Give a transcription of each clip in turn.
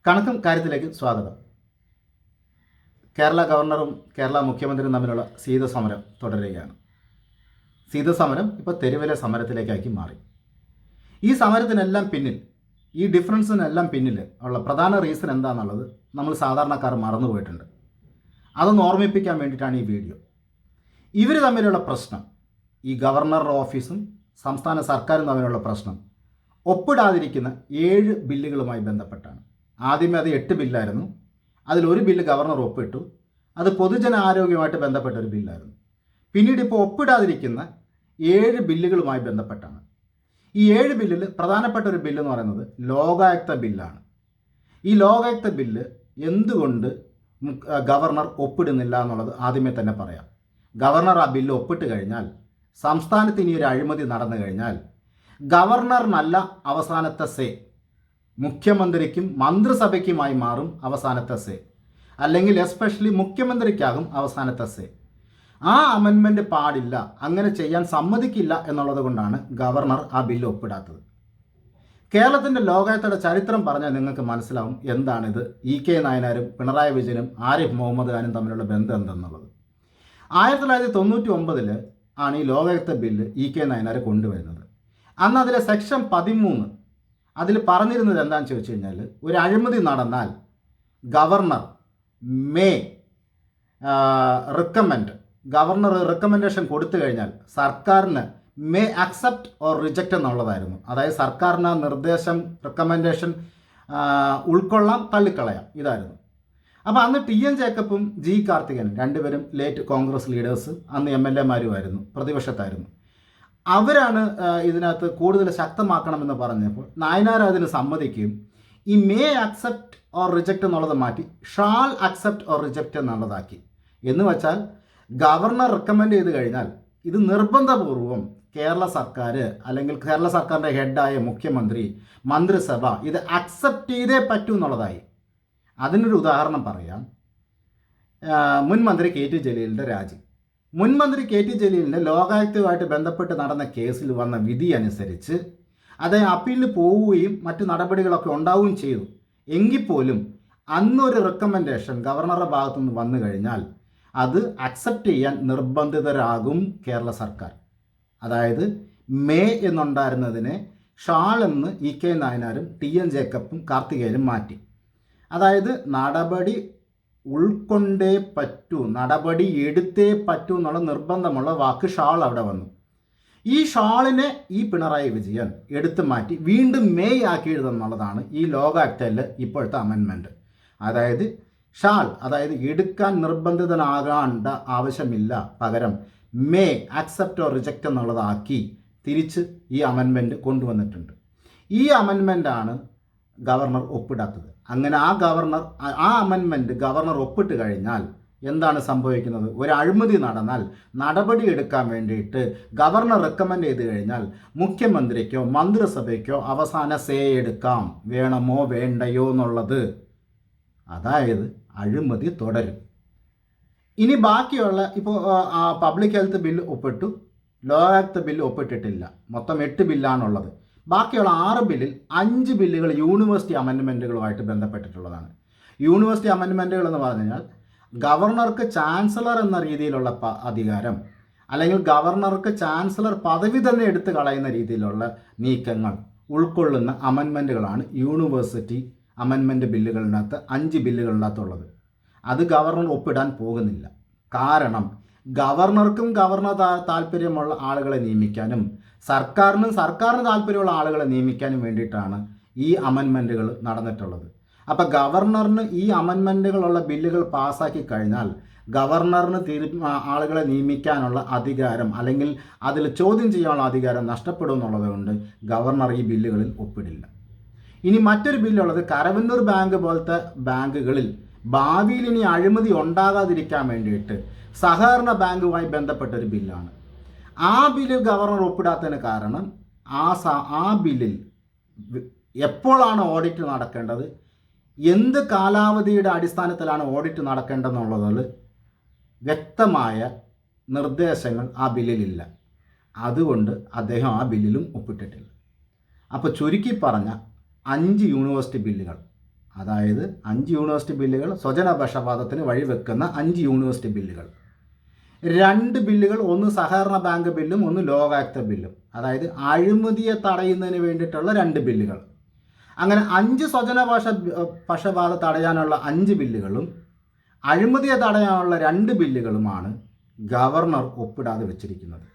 കണക്കും കാര്യത്തിലേക്ക് സ്വാഗതം. കേരള ഗവർണറും കേരള മുഖ്യമന്ത്രിയും തമ്മിലുള്ള ശീതസമരം തുടരുകയാണ്. ശീതസമരം ഇപ്പോൾ തെരുവിലെ സമരത്തിലേക്കാക്കി മാറി. ഈ സമരത്തിനെല്ലാം പിന്നിൽ, ഈ ഡിഫറൻസിനെല്ലാം പിന്നിൽ ഉള്ള പ്രധാന റീസൺ എന്താണെന്നുള്ളത് നമ്മൾ സാധാരണക്കാർ മറന്നുപോയിട്ടുണ്ട്. അതൊന്ന് ഓർമ്മിപ്പിക്കാൻ വേണ്ടിയിട്ടാണ് ഈ വീഡിയോ. ഇവർ തമ്മിലുള്ള പ്രശ്നം, ഈ ഗവർണറുടെ ഓഫീസും സംസ്ഥാന സർക്കാരും തമ്മിലുള്ള പ്രശ്നം ഒപ്പിടാതിരിക്കുന്ന 7 ബില്ലുകളുമായി ബന്ധപ്പെട്ടാണ്. ആദ്യമേ അത് 8 ബില്ലായിരുന്നു. അതിലൊരു ബില്ല് ഗവർണർ ഒപ്പിട്ടു. അത് പൊതുജന ആരോഗ്യമായിട്ട് ബന്ധപ്പെട്ട ഒരു ബില്ലായിരുന്നു. പിന്നീട് ഇപ്പോൾ ഒപ്പിടാതിരിക്കുന്ന 7 ബില്ലുകളുമായി ബന്ധപ്പെട്ടാണ്. ഈ 7 ബില്ലിൽ പ്രധാനപ്പെട്ട ഒരു ബില്ലെന്ന് പറയുന്നത് ലോകായുക്ത ബില്ലാണ്. ഈ ലോകായുക്ത ബില്ല് എന്തുകൊണ്ട് ഗവർണർ ഒപ്പിടുന്നില്ല എന്നുള്ളത് ആദ്യമേ തന്നെ പറയാം. ഗവർണർ ആ ബില്ല് ഒപ്പിട്ട് കഴിഞ്ഞാൽ സംസ്ഥാനത്ത് ഇനി ഒരു അഴിമതി നടന്നു കഴിഞ്ഞാൽ ഗവർണറിനല്ല അവസാനത്തെ സേ, മുഖ്യമന്ത്രിക്കും മന്ത്രിസഭയ്ക്കുമായി മാറും അവസാനത്തെ സേ, അല്ലെങ്കിൽ എസ്പെഷ്യലി മുഖ്യമന്ത്രിക്കാകും അവസാനത്തെ സേ. ആ അമെൻമെൻറ്റ് പാടില്ല, അങ്ങനെ ചെയ്യാൻ സമ്മതിക്കില്ല എന്നുള്ളത് കൊണ്ടാണ് ഗവർണർ ആ ബില്ല് ഒപ്പിടാത്തത്. കേരളത്തിൻ്റെ ലോകായുക്തയുടെ ചരിത്രം പറഞ്ഞാൽ നിങ്ങൾക്ക് മനസ്സിലാവും എന്താണിത് EK നായനാരും പിണറായി വിജയനും ആരിഫ് മുഹമ്മദ് ഖാനും തമ്മിലുള്ള ബന്ധം എന്തെന്നുള്ളത്. 1999 ആണ് ഈ ലോകായുക്ത ബില്ല് EK നായനാർ കൊണ്ടുവരുന്നത്. അന്ന് അതിലെ സെക്ഷൻ 13 അതിൽ പറഞ്ഞിരുന്നത് എന്താണെന്ന് ചോദിച്ചു കഴിഞ്ഞാൽ, ഒരു അഴിമതി നടന്നാൽ ഗവർണർ ഗവർണർ റെക്കമെൻഡേഷൻ കൊടുത്തു കഴിഞ്ഞാൽ സർക്കാരിന് മേ അക്സെപ്റ്റ് ഓർ റിജക്റ്റ് എന്നുള്ളതായിരുന്നു. അതായത് സർക്കാരിന് ആ നിർദ്ദേശം, റെക്കമെൻഡേഷൻ ഉൾക്കൊള്ളാം, തള്ളിക്കളയാം, ഇതായിരുന്നു. അപ്പോൾ അന്ന് TN ജേക്കബും G കാർത്തികനും രണ്ടുപേരും ലേറ്റ് കോൺഗ്രസ് ലീഡേഴ്സ്, അന്ന് MLA മാരുമായിരുന്നു, പ്രതിപക്ഷത്തായിരുന്നു. അവരാണ് ഇതിനകത്ത് കൂടുതൽ ശക്തമാക്കണമെന്ന് പറഞ്ഞപ്പോൾ നായനാർ അതിന് സമ്മതിക്കുകയും ഈ മേ അക്സെപ്റ്റ് ഓർ റിജക്റ്റ് എന്നുള്ളത് മാറ്റി ഷാൾ അക്സെപ്റ്റ് ഓർ റിജക്റ്റ് എന്നുള്ളതാക്കി. എന്ന് വെച്ചാൽ ഗവർണർ റെക്കമെൻഡ് ചെയ്ത് കഴിഞ്ഞാൽ ഇത് നിർബന്ധപൂർവം കേരള സർക്കാർ അല്ലെങ്കിൽ കേരള സർക്കാരിൻ്റെ ഹെഡായ മുഖ്യമന്ത്രി, മന്ത്രിസഭ ഇത് അക്സെപ്റ്റ് ചെയ്തേ പറ്റൂ എന്നുള്ളതായി. അതിനൊരു ഉദാഹരണം പറയാം. മുൻ മന്ത്രി KT ജലീലിൻ്റെ രാജി. മുൻ മന്ത്രി KT ജലീലിൻ്റെ ലോകായുക്തവുമായിട്ട് ബന്ധപ്പെട്ട് നടന്ന കേസിൽ വന്ന വിധി അനുസരിച്ച് അദ്ദേഹം അപ്പീലിൽ പോവുകയും മറ്റു നടപടികളൊക്കെ ഉണ്ടാവുകയും ചെയ്തു. എങ്കിൽ പോലും അന്നൊരു റെക്കമെൻഡേഷൻ ഗവർണറുടെ ഭാഗത്തുനിന്ന് വന്നു കഴിഞ്ഞാൽ അത് അക്സെപ്റ്റ് ചെയ്യാൻ നിർബന്ധിതരാകും കേരള സർക്കാർ. അതായത് മേ എന്നുണ്ടായിരുന്നതിനെ ഷാൾ എന്ന് EK നായനാരും TN ജേക്കബും കാർത്തികേയനും മാറ്റി. അതായത് നടപടി ഉൾക്കൊണ്ടേ പറ്റൂ, നടപടി എടുത്തേ പറ്റൂ എന്നുള്ള നിർബന്ധമുള്ള വാക്ക് ഷാൾ അവിടെ വന്നു. ഈ ഷാളിനെ ഈ പിണറായി വിജയൻ എടുത്തു മാറ്റി വീണ്ടും മേയ് ആക്കി എഴുതുന്നുള്ളതാണ് ഈ ലോകായുക്തയിലെ ഇപ്പോഴത്തെ അമെൻമെൻറ്റ്. അതായത് ഷാൾ, അതായത് എടുക്കാൻ നിർബന്ധിതനാകേണ്ട ആവശ്യമില്ല, പകരം മേ അക്സെപ്റ്റ് ഓർ റിജക്റ്റ് എന്നുള്ളതാക്കി തിരിച്ച് ഈ അമെൻമെൻറ്റ് കൊണ്ടുവന്നിട്ടുണ്ട്. ഈ അമെൻമെൻറ്റാണ് ഗവർണർ ഒപ്പിടാത്തത്. അങ്ങനെ ആ അമെൻമെൻറ്റ് ഗവർണർ ഒപ്പിട്ട് കഴിഞ്ഞാൽ എന്താണ് സംഭവിക്കുന്നത്? ഒരു അഴിമതി നടന്നാൽ നടപടി എടുക്കാൻ വേണ്ടിയിട്ട് ഗവർണർ റെക്കമെൻഡ് ചെയ്ത് കഴിഞ്ഞാൽ മുഖ്യമന്ത്രിക്കോ മന്ത്രിസഭയ്ക്കോ അവസാന സേ എടുക്കാം, വേണമോ വേണ്ടയോ എന്നുള്ളത്. അതായത് അഴിമതി തുടരും. ഇനി ബാക്കിയുള്ള ഇപ്പോൾ പബ്ലിക് ഹെൽത്ത് ബില്ല് ഒപ്പിട്ടു, ലോകായുക്ത ബില്ല് ഒപ്പിട്ടിട്ടില്ല. മൊത്തം 8 ബില്ലാണുള്ളത്. ബാക്കിയുള്ള 6 ബില്ലിൽ 5 ബില്ലുകൾ യൂണിവേഴ്സിറ്റി അമെൻമെൻറ്റുകളുമായിട്ട് ബന്ധപ്പെട്ടിട്ടുള്ളതാണ്. യൂണിവേഴ്സിറ്റി അമെൻമെൻറ്റുകൾ എന്ന് പറഞ്ഞു കഴിഞ്ഞാൽ ഗവർണർക്ക് ചാൻസലർ എന്ന രീതിയിലുള്ള അധികാരം, അല്ലെങ്കിൽ ഗവർണർക്ക് ചാൻസലർ പദവി തന്നെ എടുത്തു കളയുന്ന രീതിയിലുള്ള നീക്കങ്ങൾ ഉൾക്കൊള്ളുന്ന അമെൻമെൻറ്റുകളാണ് യൂണിവേഴ്സിറ്റി അമെൻമെൻറ്റ് ബില്ലുകളിനകത്ത് 5 ബില്ലുകളിനകത്തുള്ളത്. അത് ഗവർണർ ഒപ്പിടാൻ പോകുന്നില്ല. കാരണം ഗവർണർക്കും ഗവർണർ താല്പര്യമുള്ള ആളുകളെ നിയമിക്കാനും സർക്കാരിന് താല്പര്യമുള്ള ആളുകളെ നിയമിക്കാനും വേണ്ടിയിട്ടാണ് ഈ അമെൻമെൻറ്റുകൾ നടന്നിട്ടുള്ളത്. അപ്പോൾ ഗവർണറിന് ഈ അമെൻമെൻറ്റുകളുള്ള ബില്ലുകൾ പാസ്സാക്കി കഴിഞ്ഞാൽ ഗവർണറിന് ആളുകളെ നിയമിക്കാനുള്ള അധികാരം, അല്ലെങ്കിൽ അതിൽ ചോദ്യം ചെയ്യാനുള്ള അധികാരം നഷ്ടപ്പെടും എന്നുള്ളത് കൊണ്ട് ഗവർണർ ഈ ബില്ലുകളിൽ ഒപ്പിടില്ല. ഇനി മറ്റൊരു ബില്ലുള്ളത് കരവന്നൂർ ബാങ്ക് പോലത്തെ ബാങ്കുകളിൽ ഭാവിയിൽ ഇനി അഴിമതി ഉണ്ടാകാതിരിക്കാൻ വേണ്ടിയിട്ട് സഹകരണ ബാങ്കുമായി ബന്ധപ്പെട്ടൊരു ബില്ലാണ്. ആ ബില്ല് ഗവർണർ ഒപ്പിടാത്തതിന് കാരണം ആ ബില്ലിൽ എപ്പോഴാണ് ഓഡിറ്റ് നടക്കേണ്ടത്, എന്ത് കാലാവധിയുടെ അടിസ്ഥാനത്തിലാണ് ഓഡിറ്റ് നടക്കേണ്ടതെന്നുള്ളതിൽ വ്യക്തമായ നിർദ്ദേശങ്ങൾ ആ ബില്ലിലില്ല. അതുകൊണ്ട് അദ്ദേഹം ആ ബില്ലിലും ഒപ്പിട്ടിട്ടില്ല. അപ്പോൾ ചുരുക്കി പറഞ്ഞ 5 യൂണിവേഴ്സിറ്റി ബില്ലുകൾ, അതായത് 5 യൂണിവേഴ്സിറ്റി ബില്ലുകൾ, സ്വജനപക്ഷപാതത്തിന് വഴിവെക്കുന്ന 5 യൂണിവേഴ്സിറ്റി ബില്ലുകൾ. 2 ബില്ലുകൾ, ഒന്ന് സഹകരണ ബാങ്ക് ബില്ലും ഒന്ന് ലോകായുക്ത ബില്ലും. അതായത് അഴിമതിയെ തടയുന്നതിന് വേണ്ടിയിട്ടുള്ള 2 ബില്ലുകൾ. അങ്ങനെ 5 പക്ഷപാതം തടയാനുള്ള 5 ബില്ലുകളും അഴിമതിയെ തടയാനുള്ള 2 ബില്ലുകളുമാണ് ഗവർണർ ഒപ്പിടാതെ വെച്ചിരിക്കുന്നത്.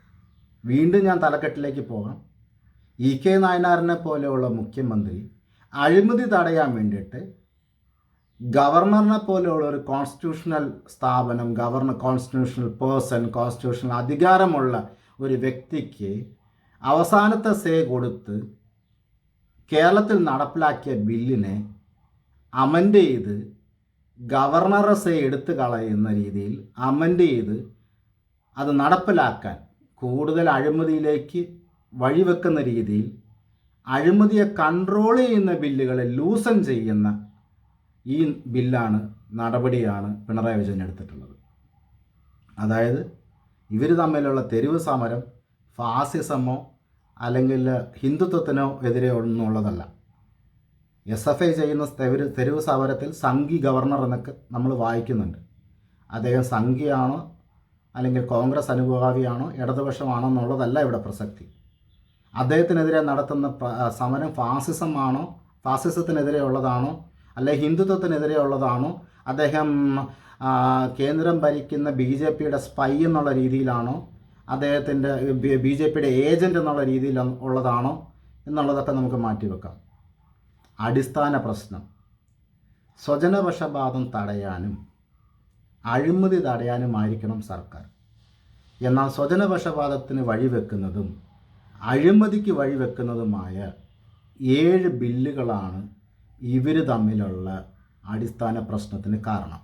വീണ്ടും ഞാൻ തലക്കെട്ടിലേക്ക് പോകാം. ഇ.കെ. നായനാറിനെ പോലെയുള്ള മുഖ്യമന്ത്രി അഴിമതി തടയാൻ വേണ്ടിയിട്ട് ഗവർണറിനെ പോലെയുള്ള ഒരു കോൺസ്റ്റിറ്റ്യൂഷണൽ സ്ഥാപനം, കോൺസ്റ്റിറ്റ്യൂഷണൽ പേഴ്സൺ, കോൺസ്റ്റിറ്റ്യൂഷണൽ അധികാരമുള്ള ഒരു വ്യക്തിക്ക് അവസാനത്തെ സേ കൊടുത്ത് കേരളത്തിൽ നടപ്പിലാക്കിയ ബില്ലിനെ അമെൻഡ് ചെയ്ത് ഗവർണറെ സേ എടുത്തു കളയുന്ന രീതിയിൽ അമെൻഡ് ചെയ്ത് അത് നടപ്പിലാക്കാൻ, കൂടുതൽ അഴിമതിയിലേക്ക് വഴിവെക്കുന്ന രീതിയിൽ അഴിമതിയെ കൺട്രോൾ ചെയ്യുന്ന ബില്ലുകളെ ലൂസൺ ചെയ്യുന്ന ഈ നടപടിയാണ് പിണറായി വിജയൻ എടുത്തിട്ടുള്ളത്. അതായത് ഇവർ തമ്മിലുള്ള തെരുവ് സമരം ഫാസിസമോ അല്ലെങ്കിൽ ഹിന്ദുത്വത്തിനോ എതിരെ ഒന്നുള്ളതല്ല. SFI ചെയ്യുന്ന തെരുവ് സമരത്തിൽ സംഘി ഗവർണർ എന്നൊക്കെ നമ്മൾ വായിക്കുന്നുണ്ട്. അദ്ദേഹം സംഘിയാണോ അല്ലെങ്കിൽ കോൺഗ്രസ് അനുഭാവിയാണോ ഇടതുപക്ഷമാണോ എന്നുള്ളതല്ല ഇവിടെ പ്രസക്തി. അദ്ദേഹത്തിനെതിരെ നടത്തുന്ന സമരം ഫാസിസത്തിനെതിരെ ഉള്ളതാണോ അല്ലെങ്കിൽ ഹിന്ദുത്വത്തിനെതിരെ ഉള്ളതാണോ, അദ്ദേഹം കേന്ദ്രം ഭരിക്കുന്ന BJPയുടെ സ്പൈ എന്നുള്ള രീതിയിലാണോ, അദ്ദേഹത്തിൻ്റെ BJPയുടെ ഏജൻറ്റ് എന്നുള്ള രീതിയിൽ ഉള്ളതാണോ എന്നുള്ളതൊക്കെ നമുക്ക് മാറ്റിവെക്കാം. അടിസ്ഥാന പ്രശ്നം സ്വജനപക്ഷപാതം തടയാനും അഴിമതി തടയാനുമായിരിക്കണം സർക്കാർ. എന്നാൽ സ്വജനപക്ഷപാതത്തിന് വഴിവെക്കുന്നതും അഴിമതിക്ക് വഴിവെക്കുന്നതുമായ 7 ബില്ലുകളാണ് ഇവർ തമ്മിലുള്ള അടിസ്ഥാന പ്രശ്നത്തിന് കാരണം.